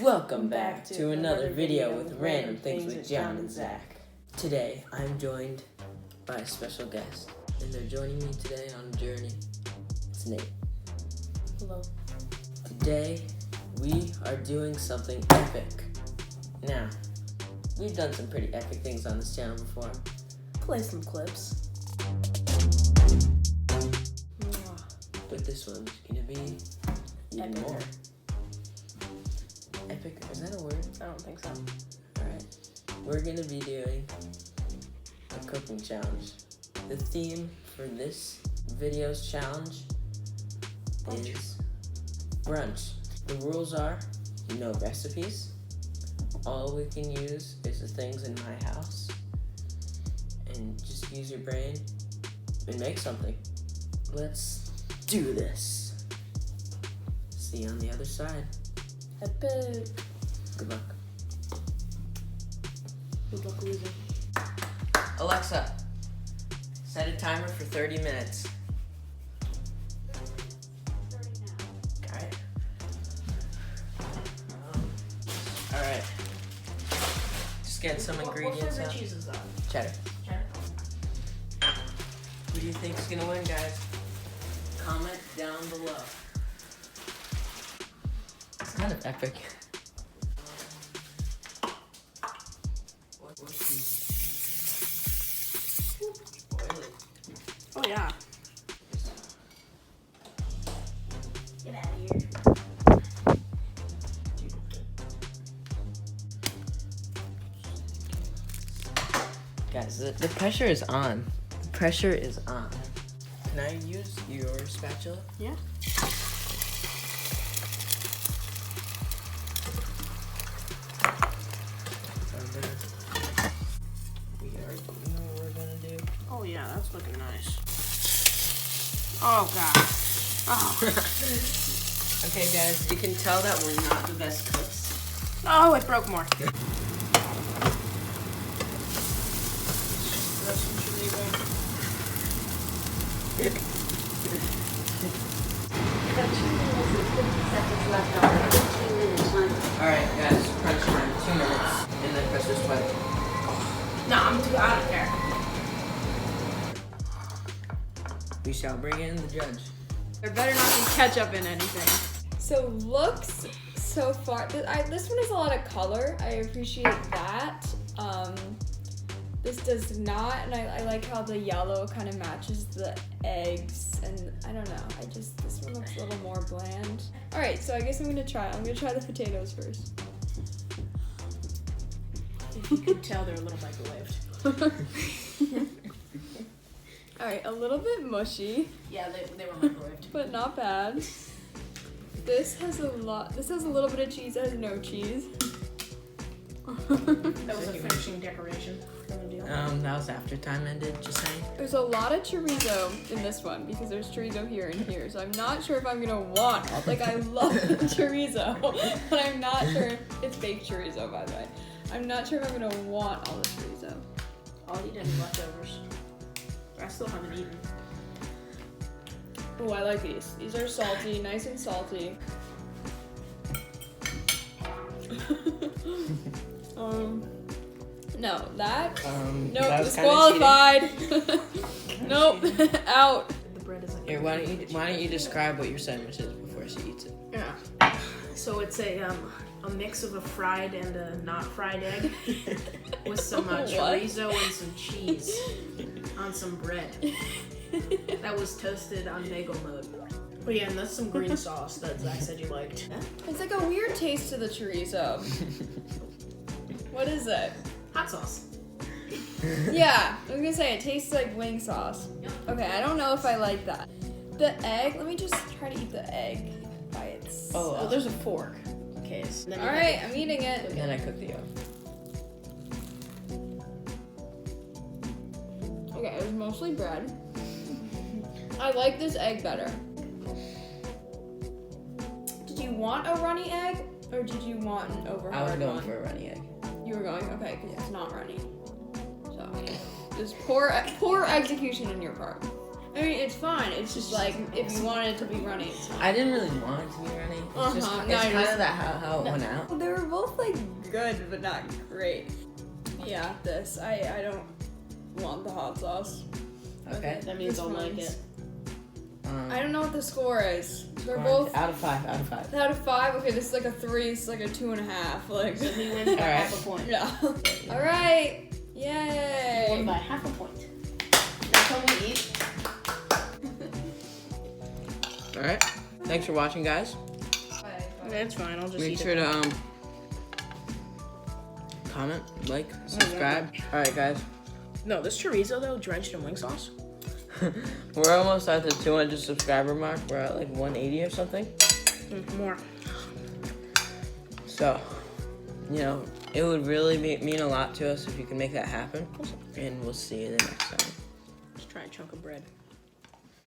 Welcome back to another video with Random Things with John and Zach. Today, I'm joined by a special guest, and they're joining me today on a journey. It's Nate. Hello. Today, we are doing something epic. Now, we've done some pretty epic things on this channel before. Play some clips. But this one's gonna be even Epic. more. Epic? Is that a word? I don't think so. Alright. We're gonna be doing a cooking challenge. The theme for this video's challenge is brunch. The rules are, recipes. All we can use is the things in my house. And just use your brain and make something. Let's do this. See you on the other side. Epic. Good luck. Good luck losing. Alexa, set a timer for 30 minutes. 30 now. Alright. Alright. Just get some ingredients What flavor out. cheese is that? Cheddar. Cheddar. Who do you think is gonna win, guys? Comment down below. It's kind of epic. Oh yeah. Get out of here. Guys, the pressure is on. The pressure is on. Can I use your spatula? Yeah. We already know what we're gonna do. Oh yeah, that's looking nice. Oh god. Oh. Okay, guys, you can tell that we're not the best cooks. Oh, it broke more. Alright, guys, crunch time. 2 minutes. And then press this button. No, I'm too out of there. We shall bring in the judge. There better not be ketchup in anything. So looks so far, this one has a lot of color. I appreciate that. This does not, and I like how the yellow kind of matches the eggs, and I don't know, this one looks a little more bland. All right, so I guess I'm gonna try the potatoes first. If you could tell, they're a little microwaved. All right, a little bit mushy, Yeah, they were microwaved. but not bad. This has a little bit of cheese, it has no cheese. That was a finishing decoration. That was after time ended, just saying. There's a lot of chorizo in this one because there's chorizo here and here, so I'm not sure if I'm gonna want all. Like, I love chorizo, but I'm not sure. It's baked chorizo, by the way. I'm not sure if I'm gonna want all the chorizo. I'll eat any leftovers. I still haven't eaten. Oh, I like these. These are salty, nice and salty. No, that. That Nope, was kinda disqualified. Nope, out. The bread isn't. Here, why don't you describe what your sandwich is before she eats it? Yeah. So it's a mix of a fried and a not fried egg with some What? chorizo and some cheese on some bread that was toasted on bagel mode. But yeah, and that's some green sauce that Zach said you liked. It's like a weird taste to the chorizo. What is it? Hot sauce. Yeah, I was gonna say it tastes like wing sauce. Okay, I don't know if I like that. The egg, let me just try to eat the egg by itself. Oh, there's a fork. Okay. So then you Alright, I'm eating it. And then I cook the yolk. Okay, it was mostly bread. I like this egg better. Did you want a runny egg, or did you want an over I was hard going one? for a runny egg. You were going? Okay, because it's not runny. So, just poor execution on your part. I mean, it's fine. It's just like, if you wanted it to be runny, it's fine. I didn't really want it to be runny. It's just Uh-huh. it's No, kind you're of that how it went out. There good, but not great. Yeah, this. I don't want the hot sauce. Okay. That means This I'll like one's- it. I don't know what the score is. They're Fine. both out of 5. Out of 5. out of 5. Okay, this is like a 3. It's like a 2.5. Like, So he wins by Alright. half a point. yeah. All right. He won Yay. by half a point. Now can we eat? All right. Thanks for watching, guys. That's fine. I'll just Make eat sure it. to comment, like, subscribe. All right, guys. No, this chorizo though, drenched in wing sauce. We're almost at the 200 subscriber mark. We're at like 180 or something. More. So, you know, it would really mean a lot to us if you can make that happen. And we'll see you the next time. Let's try a chunk of bread.